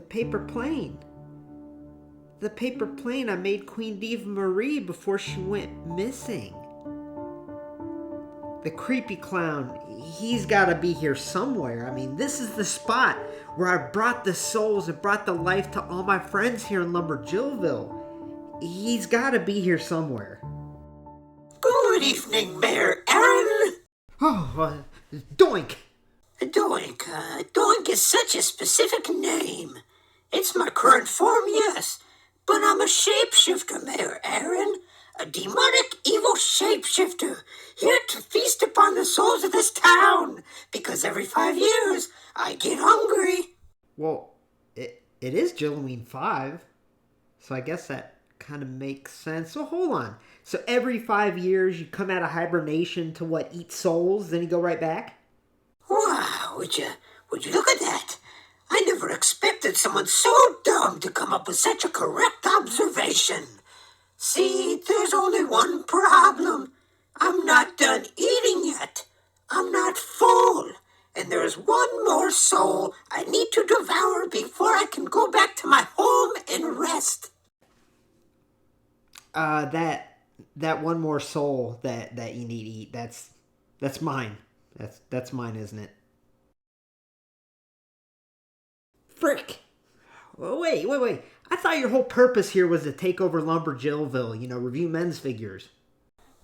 paper plane. The paper plane I made Queen Diva Marie before she went missing. The creepy clown, he's gotta be here somewhere. I mean, this is the spot where I brought the souls and brought the life to all my friends here in LumberJillville. He's gotta be here somewhere. Good evening, Mayor Aaron. Oh, Doink. Doink. Doink is such a specific name. It's my current form, yes. But I'm a shapeshifter, Mayor Aaron. A demonic, evil shapeshifter. Here to feast upon the souls of this town. Because every 5 years, I get hungry. Well, it is Jilloween 5. So I guess that kind of makes sense. So hold on. So every 5 years, you come out of hibernation to what, eat souls, then you go right back? Wow, would you look at that? I never expected someone so dumb to come up with such a correct observation. See, there's only one problem. I'm not done eating yet. I'm not full. And there's one more soul I need to devour before I can go back to my home and rest. That one more soul that you need to eat, that's mine. That's mine, isn't it? Frick! Wait. I thought your whole purpose here was to take over LumberJillville, review men's figures.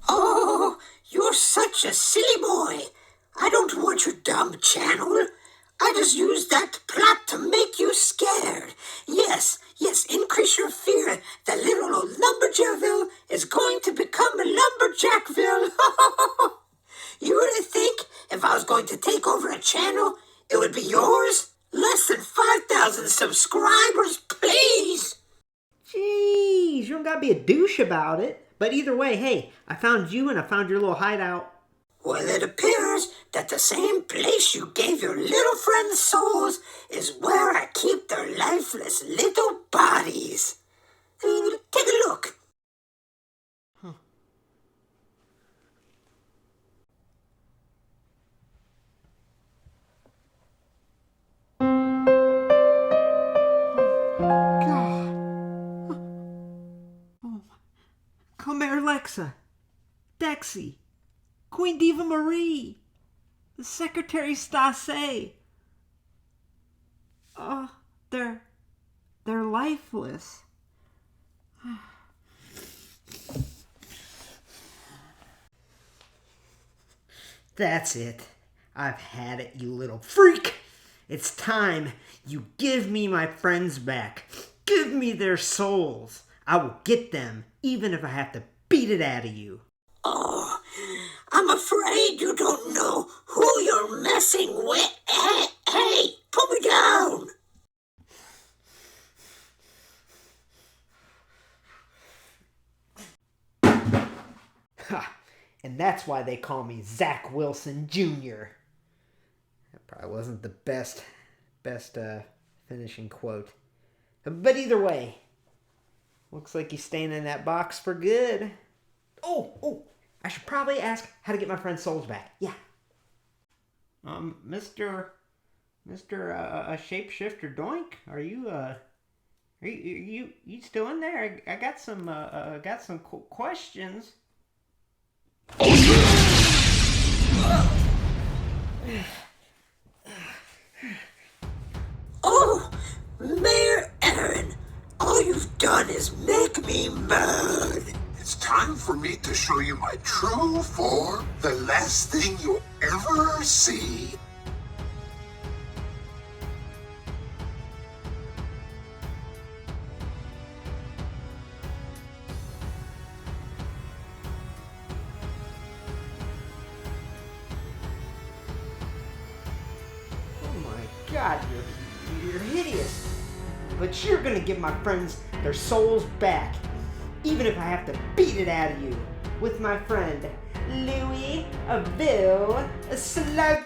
Oh, you're such a silly boy. I don't want your dumb channel. I just used that plot to make you scared. Yes, increase your fear that little old LumberJillville is going to become Lumberjackville. You really think if I was going to take over a channel, it would be yours? Less than 5,000 subscribers, please! Jeez, you don't gotta be a douche about it. But either way, hey, I found you and I found your little hideout. Well, it appears that the same place you gave your little friend's souls is where I keep their lifeless little bodies. Take a look. Huh. Comer Lexa, Dexy, Queen Diva Marie, the Secretary Stase. They're lifeless. That's it. I've had it, you little freak. It's time you give me my friends back. Give me their souls. I will get them, even if I have to beat it out of you. Oh, I'm afraid you don't know who you're messing with. Hey, put me down. Ha! And that's why they call me Zach Wilson Jr. That probably wasn't the best finishing quote. But either way, looks like he's staying in that box for good. Oh, I should probably ask how to get my friend's souls back. Yeah. Mr. Shapeshifter Doink, are you still in there? I got some questions. Oh, Mayor Aaron, all you've done is make me mad. It's time for me to show you my true form, the last thing you'll ever see. God, you're hideous. But you're gonna give my friends their souls back, even if I have to beat it out of you. With my friend, Louisville Slug.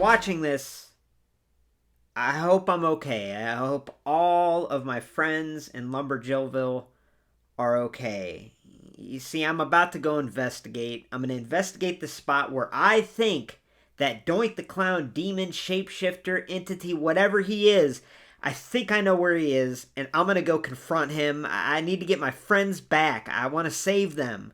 Watching this, I hope I'm okay. I hope all of my friends in LumberJillville are okay. You see, I'm about to go investigate. I'm going to investigate the spot where I think that Doink the Clown, demon, shapeshifter, entity, whatever he is, I think I know where he is, and I'm going to go confront him. I need to get my friends back. I want to save them.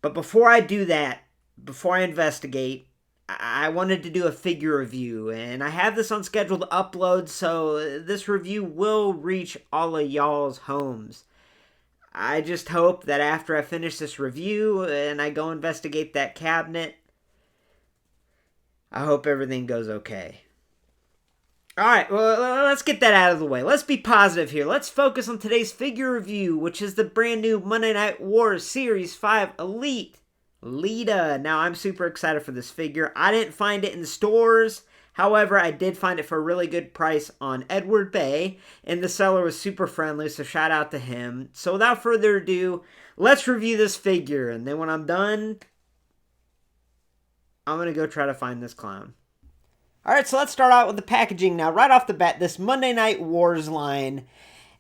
But before I do that, before I investigate, I wanted to do a figure review, and I have this on schedule to upload, so this review will reach all of y'all's homes. I just hope that after I finish this review and I go investigate that cabinet, I hope everything goes okay. Alright, well, let's get that out of the way. Let's be positive here. Let's focus on today's figure review, which is the brand new Monday Night Wars Series 5 Elite Lita. Now, I'm super excited for this figure. I didn't find it in the stores. However, I did find it for a really good price on Edward Bay, and the seller was super friendly, so shout out to him. So without further ado, let's review this figure, and then when I'm done, I'm going to go try to find this clown. Alright, so let's start out with the packaging. Now, right off the bat, this Monday Night Wars line,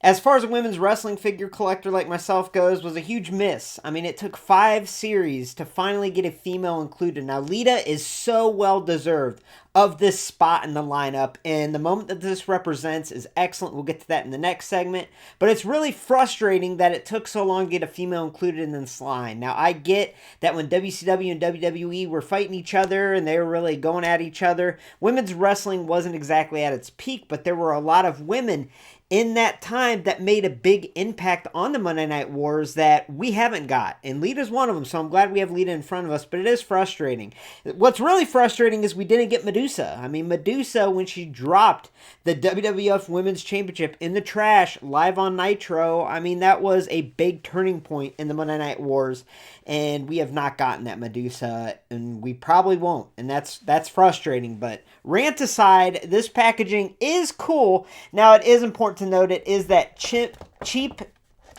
as far as a women's wrestling figure collector like myself goes, was a huge miss. I mean, it took 5 series to finally get a female included. Now, Lita is so well deserved of this spot in the lineup, and the moment that this represents is excellent. We'll get to that in the next segment, but it's really frustrating that it took so long to get a female included in this line. Now, I get that when WCW and WWE were fighting each other and they were really going at each other, women's wrestling wasn't exactly at its peak, but there were a lot of women in that time that made a big impact on the Monday Night Wars that we haven't got. And Lita's one of them, so I'm glad we have Lita in front of us, but it is frustrating. What's really frustrating is we didn't get Medusa. I mean, Medusa, when she dropped the WWF Women's Championship in the trash live on Nitro, I mean, that was a big turning point in the Monday Night Wars, and we have not gotten that Medusa, and we probably won't, and that's frustrating. But rant aside, this packaging is cool. Now, it is important to note it is that cheap,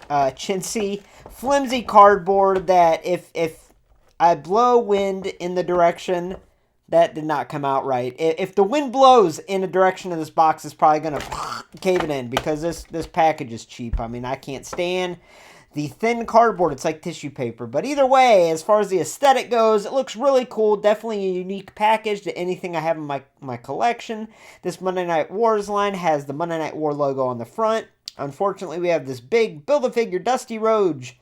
chintzy, flimsy cardboard that if I blow wind in the direction, that did not come out right. If the wind blows in the direction of this box, it's probably going to cave it in because this package is cheap. I mean, I can't stand the thin cardboard. It's like tissue paper. But either way, as far as the aesthetic goes, it looks really cool. Definitely a unique package to anything I have in my collection. This Monday Night Wars line has the Monday Night War logo on the front. Unfortunately, we have this big Build-A-Figure Dusty Rhodes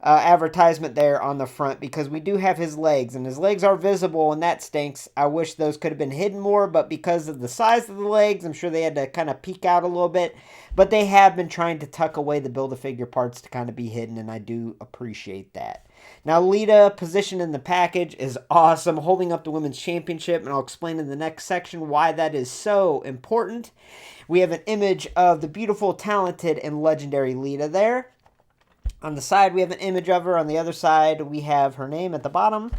advertisement there on the front because we do have his legs, and his legs are visible, and that stinks. I wish those could have been hidden more, but because of the size of the legs, I'm sure they had to kind of peek out a little bit, but they have been trying to tuck away the Build-A-Figure parts to kind of be hidden, and I do appreciate that. Now, Lita, positioned in the package, is awesome, holding up the Women's Championship, and I'll explain in the next section why that is so important. We have an image of the beautiful, talented, and legendary Lita there. On the side, we have an image of her. On the other side, we have her name at the bottom.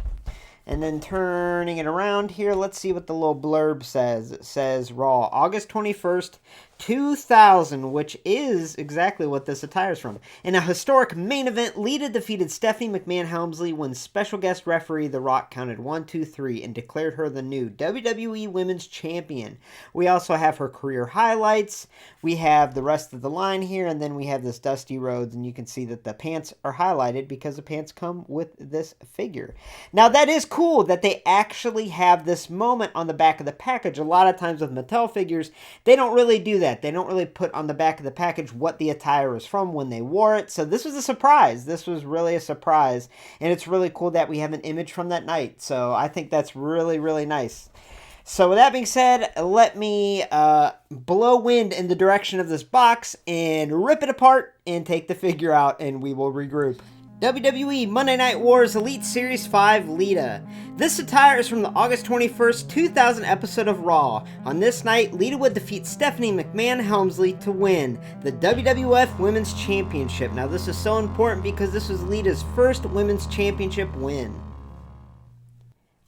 And then turning it around here, let's see what the little blurb says. It says Raw, August 21st, 2000, which is exactly what this attire is from. In a historic main event, Lita defeated Stephanie McMahon Helmsley when special guest referee The Rock counted 1, 2, 3 and declared her the new WWE Women's Champion. We also have her career highlights. We have the rest of the line here, and then we have this Dusty Rhodes, and you can see that the pants are highlighted because the pants come with this figure. Now, that is cool that they actually have this moment on the back of the package. A lot of times with Mattel figures, they don't really do that. They don't really put on the back of the package what the attire is from when they wore it. So this was a surprise. This was really a surprise. And it's really cool that we have an image from that night. So I think that's really, really nice. So with that being said, let me blow wind in the direction of this box and rip it apart and take the figure out, and we will regroup. WWE Monday Night Wars Elite Series 5 Lita. This attire is from the August 21st, 2000 episode of Raw. On this night, Lita would defeat Stephanie McMahon Helmsley to win the WWF Women's Championship. Now this is so important because this was Lita's first Women's Championship win.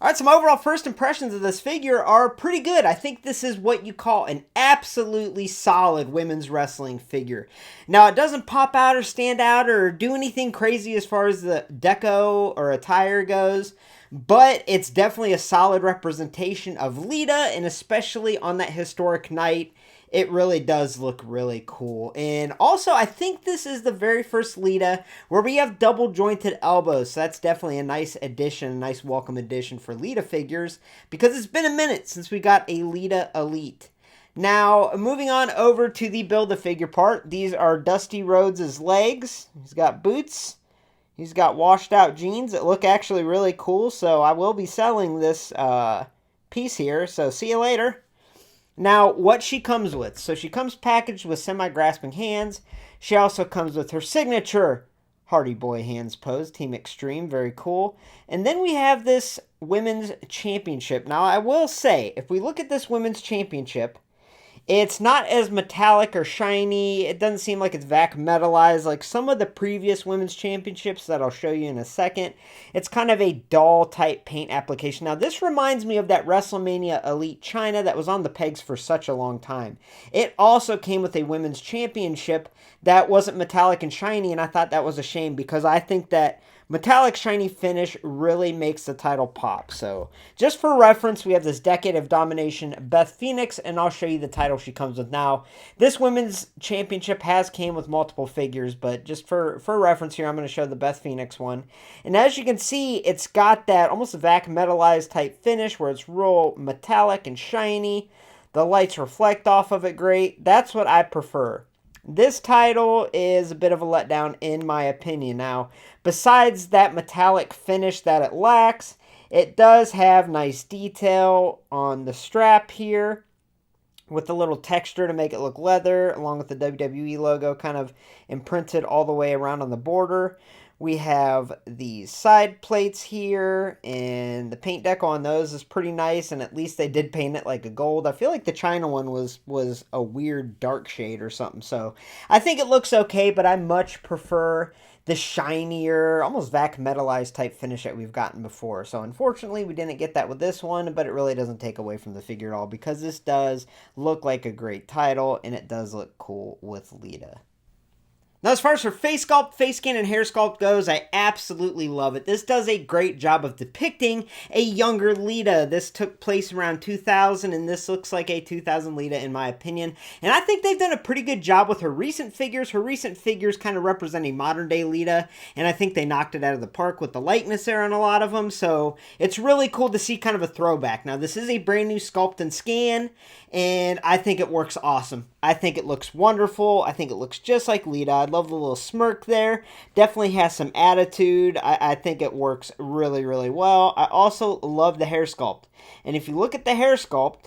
Alright, some overall first impressions of this figure are pretty good. I think this is what you call an absolutely solid women's wrestling figure. Now, it doesn't pop out or stand out or do anything crazy as far as the deco or attire goes, but it's definitely a solid representation of Lita, and especially on that historic night, it really does look really cool. And also, I think this is the very first Lita where we have double jointed elbows. So that's definitely a nice addition, a nice welcome addition for Lita figures, because it's been a minute since we got a Lita Elite. Now, moving on over to the Build-A-Figure part. These are Dusty Rhodes' legs. He's got boots. He's got washed out jeans that look actually really cool. So I will be selling this piece here. So see you later. Now, what she comes with. So she comes packaged with semi-grasping hands. She also comes with her signature Hardy Boy hands pose, Team Extreme, very cool. And then we have this Women's Championship. Now, I will say, if we look at this Women's Championship, it's not as metallic or shiny. It doesn't seem like it's vac metalized like some of the previous women's championships that I'll show you in a second. It's kind of a dull type paint application. Now this reminds me of that WrestleMania Elite China that was on the pegs for such a long time. It also came with a women's championship that wasn't metallic and shiny, and I thought that was a shame because I think that metallic shiny finish really makes the title pop. So just for reference, we have this Decade of Domination Beth Phoenix, and I'll show you the title she comes with now. This women's championship has came with multiple figures, but just for reference here, I'm going to show the Beth Phoenix one. And as you can see, it's got that almost vac metalized type finish where it's real metallic and shiny. The lights reflect off of it great. That's what I prefer. This title is a bit of a letdown in my opinion. Now, besides that metallic finish that it lacks, it does have nice detail on the strap here with a little texture to make it look leather, along with the WWE logo kind of imprinted all the way around on the border. We have these side plates here, and the paint deco on those is pretty nice, and at least they did paint it like a gold. I feel like the China one was a weird dark shade or something, so I think it looks okay, but I much prefer the shinier, almost vac metalized type finish that we've gotten before. So unfortunately, we didn't get that with this one, but it really doesn't take away from the figure at all, because this does look like a great title, and it does look cool with Lita. Now, as far as her face sculpt, face scan, and hair sculpt goes, I absolutely love it. This does a great job of depicting a younger Lita. This took place around 2000, and this looks like a 2000 Lita in my opinion. And I think they've done a pretty good job with her recent figures. Her recent figures kind of represent a modern-day Lita, and I think they knocked it out of the park with the likeness there on a lot of them. So it's really cool to see kind of a throwback. Now, this is a brand new sculpt and scan, and I think it works awesome. I think it looks wonderful. I think it looks just like Lita. I love the little smirk there. Definitely has some attitude. I think it works really, really well. I also love the hair sculpt. And if you look at the hair sculpt,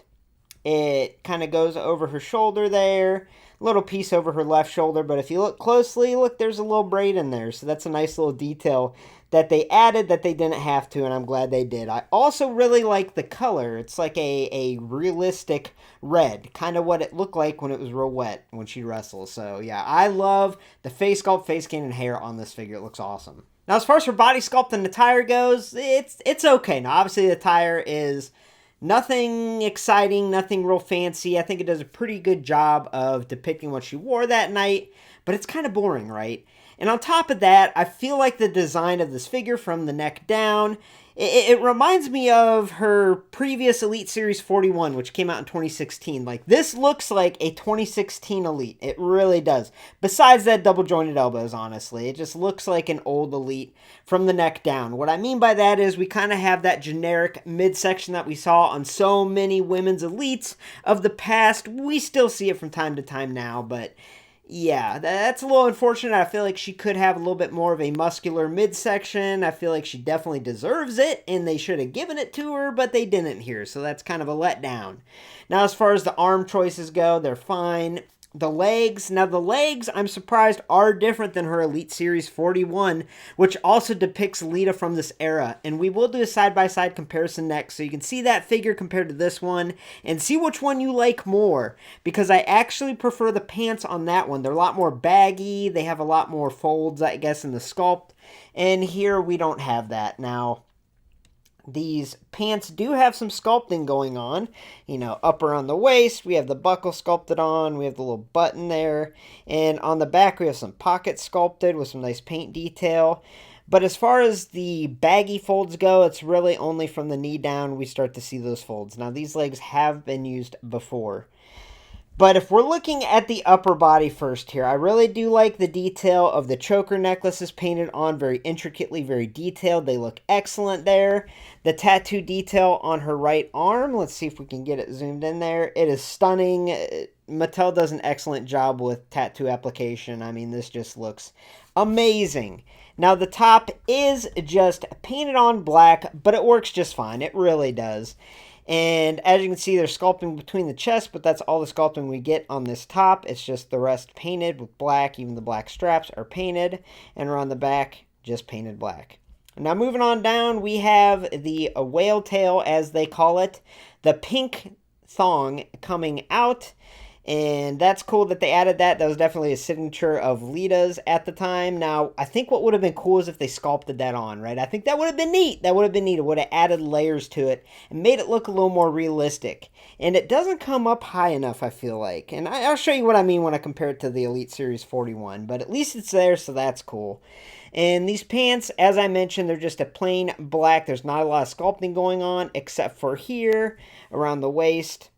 it kind of goes over her shoulder there. Little piece over her left shoulder. But if you look closely, look, there's a little braid in there. So that's a nice little detail that they added that they didn't have to, and I'm glad they did. I also really like the color. It's like a realistic red, kind of what it looked like when it was real wet when she wrestles. So yeah, I love the face sculpt, face scan, and hair on this figure. It looks awesome. Now, as far as her body sculpt and attire goes, it's okay. Now, obviously, the attire is nothing exciting, nothing real fancy. I think it does a pretty good job of depicting what she wore that night, but it's kind of boring, right? And on top of that, I feel like the design of this figure from the neck down, it reminds me of her previous Elite Series 41, which came out in 2016. Like, this looks like a 2016 Elite. It really does. Besides that double jointed elbows, honestly. It just looks like an old Elite from the neck down. What I mean by that is we kind of have that generic midsection that we saw on so many women's Elites of the past. We still see it from time to time now, but yeah, that's a little unfortunate. I feel like she could have a little bit more of a muscular midsection. I feel like she definitely deserves it, and they should have given it to her, but they didn't here, so that's kind of a letdown. Now, as far as the arm choices go, they're fine. The legs, now the legs, I'm surprised, are different than her Elite Series 41, which also depicts Lita from this era. And we will do a side-by-side comparison next, so you can see that figure compared to this one, and see which one you like more. Because I actually prefer the pants on that one. They're a lot more baggy, they have a lot more folds, I guess, in the sculpt. And here we don't have that. Now, these pants do have some sculpting going on, you know, up around the waist. We have the buckle sculpted on. We have the little button there. And on the back, we have some pockets sculpted with some nice paint detail. But as far as the baggy folds go, it's really only from the knee down we start to see those folds. Now, these legs have been used before. But if we're looking at the upper body first here, I really do like the detail of the choker necklaces painted on very intricately, very detailed. They look excellent there. The tattoo detail on her right arm, let's see if we can get it zoomed in there. It is stunning. Mattel does an excellent job with tattoo application. I mean, this just looks amazing. Now, the top is just painted on black, but it works just fine. It really does. And as you can see, there's sculpting between the chest, but that's all the sculpting we get on this top. It's just the rest painted with black. Even the black straps are painted. And around the back, just painted black. Now moving on down, we have the whale tail, as they call it. The pink thong coming out. And that's cool that they added that. That was definitely a signature of Lita's at the time. Now, I think what would have been cool is if they sculpted that on, right? I think that would have been neat. That would have been neat. It would have added layers to it and made it look a little more realistic. And it doesn't come up high enough, I feel like. And I'll show you what I mean when I compare it to the Elite Series 41. But at least it's there, so that's cool. And these pants, as I mentioned, they're just a plain black. There's not a lot of sculpting going on, except for here, around the waist,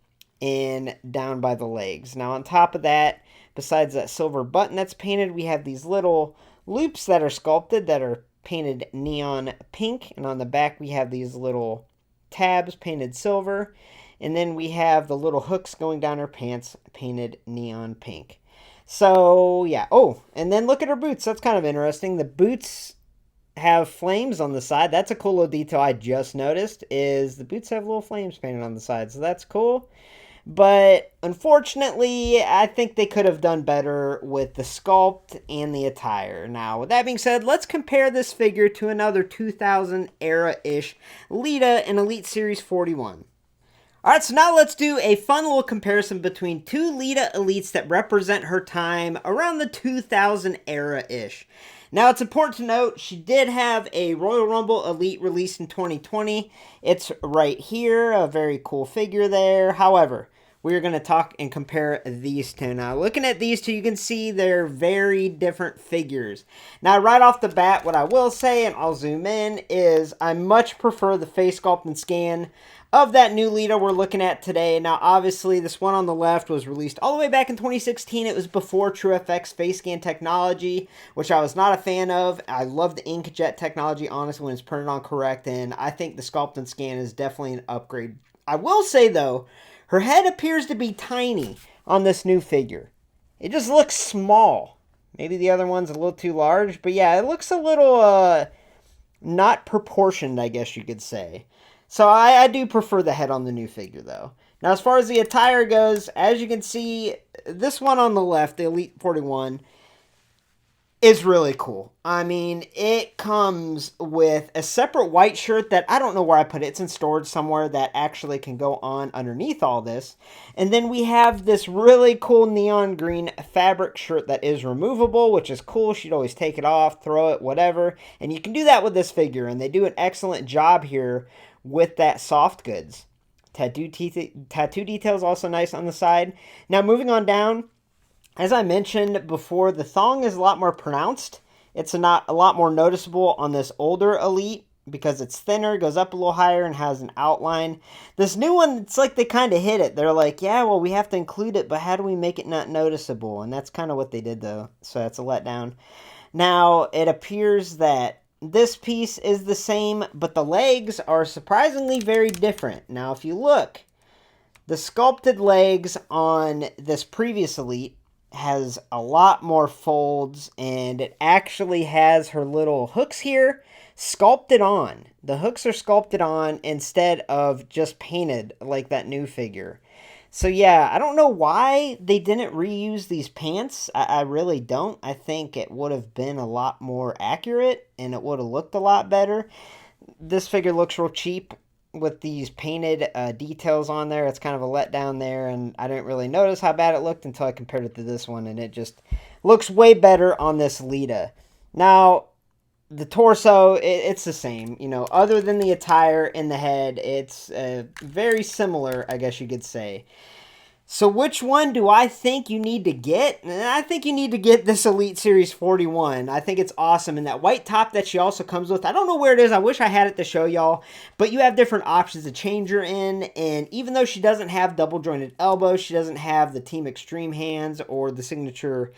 and down by the legs. Now on top of that, besides that silver button that's painted, we have these little loops that are sculpted that are painted neon pink, and on the back we have these little tabs painted silver, and then we have the little hooks going down her pants painted neon pink. So yeah, oh, and then look at her boots. That's kind of interesting. The boots have flames on the side. That's a cool little detail I just noticed, is the boots have little flames painted on the side, so that's cool. But unfortunately, I think they could have done better with the sculpt and the attire. Now, with that being said, let's compare this figure to another 2000 era-ish Lita in Elite Series 41. Alright, so now let's do a fun little comparison between two Lita Elites that represent her time around the 2000 era-ish. Now, it's important to note, she did have a Royal Rumble Elite released in 2020. It's right here, a very cool figure there. However, we're going to talk and compare these two. Now, looking at these two, you can see they're very different figures. Now, right off the bat, what I will say, and I'll zoom in, is I much prefer the face sculpt and scan of that new Lita we're looking at today. Now, obviously, this one on the left was released all the way back in 2016. It was before TrueFX face scan technology, which I was not a fan of. I love the inkjet technology, honestly, when it's printed on correct, and I think the sculpt and scan is definitely an upgrade. I will say, though, her head appears to be tiny on this new figure. It just looks small. Maybe the other one's a little too large, but yeah, it looks a little not proportioned, I guess you could say. So I do prefer the head on the new figure, though. Now, as far as the attire goes, as you can see, this one on the left, the Elite 41, is really cool. I mean, it comes with a separate white shirt that I don't know where I put it. It's in storage somewhere that actually can go on underneath all this. And then we have this really cool neon green fabric shirt that is removable, which is cool. She'd always take it off, throw it, whatever. And you can do that with this figure, and they do an excellent job here with that soft goods. Tattoo details also nice on the side. Now, moving on down, as I mentioned before, the thong is a lot more pronounced. It's a lot more noticeable on this older Elite because it's thinner, goes up a little higher, and has an outline. This new one, it's like they kind of hit it. They're like, yeah, well, we have to include it, but how do we make it not noticeable? And that's kind of what they did, though, so that's a letdown. Now, it appears that this piece is the same, but the legs are surprisingly very different. Now, if you look, the sculpted legs on this previous Elite has a lot more folds, and it actually has her little hooks here sculpted on. The hooks are sculpted on instead of just painted like that new figure. So yeah, I don't know why they didn't reuse these pants. I really don't. I think it would have been a lot more accurate and it would have looked a lot better. This figure looks real cheap with these painted details on there. It's kind of a letdown there, and I didn't really notice how bad it looked until I compared it to this one, and it just looks way better on this Lita. Now, the torso, it's the same. You know, other than the attire and the head, it's very similar, I guess you could say. So which one do I think you need to get? I think you need to get this Elite Series 41. I think it's awesome. And that white top that she also comes with, I don't know where it is. I wish I had it to show y'all. But you have different options to change her in. And even though she doesn't have double jointed elbows, she doesn't have the Team Extreme hands or the signature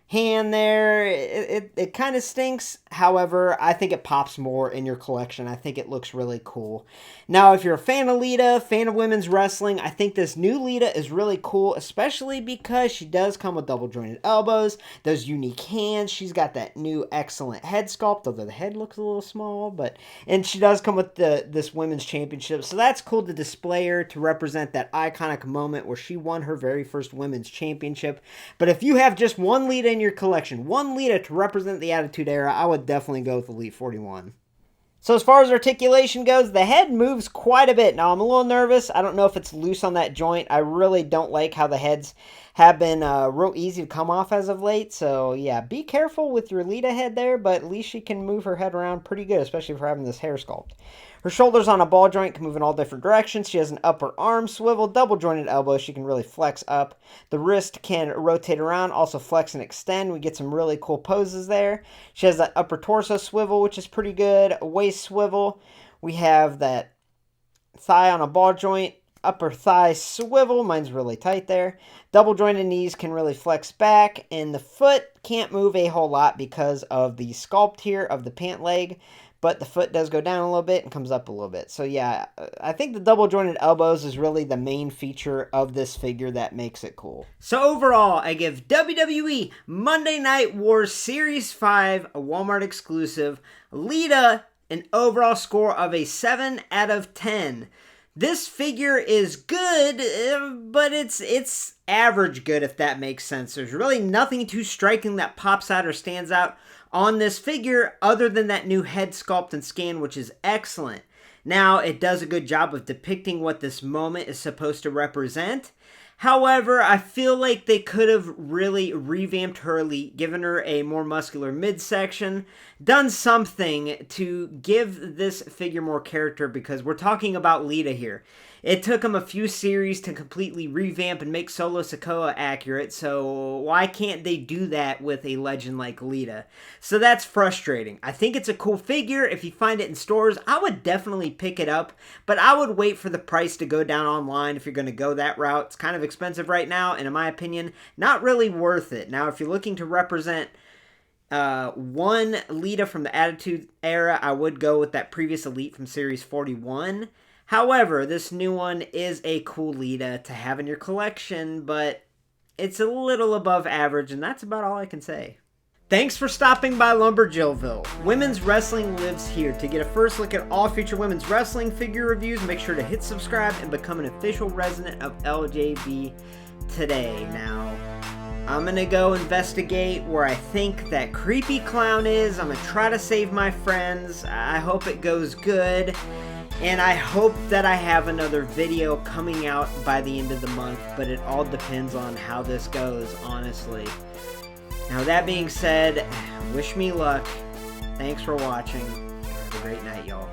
hand there. It kind of stinks. However, I think it pops more in your collection. I think it looks really cool. Now, if you're a fan of Lita, fan of women's wrestling, I think this new Lita is really cool, especially because she does come with double jointed elbows, those unique hands. She's got that new excellent head sculpt, although the head looks a little small, and she does come with this women's championship. So that's cool to display her, to represent that iconic moment where she won her very first women's championship. But if you have just one Lita in your collection, one Lita to represent the Attitude Era, I would definitely go with Elite 41. So as far as articulation goes, the head moves quite a bit. Now, I'm a little nervous. I don't know if it's loose on that joint. I really don't like how the heads have been real easy to come off as of late. So, yeah, be careful with your Lita head there, but at least she can move her head around pretty good, especially for having this hair sculpt. Her shoulders on a ball joint can move in all different directions. She has an upper arm swivel, double jointed elbow. She can really flex up. The wrist can rotate around, also flex and extend. We get some really cool poses there. She has that upper torso swivel, which is pretty good. A waist swivel. We have that thigh on a ball joint. Upper thigh swivel. Mine's really tight there. Double jointed knees can really flex back. And the foot can't move a whole lot because of the sculpt here of the pant leg. But the foot does go down a little bit and comes up a little bit. So yeah, I think the double jointed elbows is really the main feature of this figure that makes it cool. So overall, I give WWE Monday Night Wars Series 5, a Walmart exclusive, Lita, an overall score of a 7 out of 10. This figure is good, but it's average good, if that makes sense. There's really nothing too striking that pops out or stands out on this figure other than that new head sculpt and scan, which is excellent. Now, it does a good job of depicting what this moment is supposed to represent. However, I feel like they could have really revamped her Elite, given her a more muscular midsection, done something to give this figure more character, because we're talking about Lita here. It took them a few series to completely revamp and make Solo Sikoa accurate, so why can't they do that with a legend like Lita? So that's frustrating. I think it's a cool figure. If you find it in stores, I would definitely pick it up, but I would wait for the price to go down online if you're going to go that route. It's kind of expensive right now, and in my opinion, not really worth it. Now, if you're looking to represent one Lita from the Attitude Era, I would go with that previous Elite from Series 41. However, this new one is a cool Lita to have in your collection, but it's a little above average, and that's about all I can say. Thanks for stopping by LumberJillville. Women's wrestling lives here. To get a first look at all future women's wrestling figure reviews, make sure to hit subscribe and become an official resident of LJV today. Now, I'm going to go investigate where I think that creepy clown is. I'm going to try to save my friends. I hope it goes good. And I hope that I have another video coming out by the end of the month, but it all depends on how this goes, honestly. Now, that being said, wish me luck. Thanks for watching. Have a great night, y'all.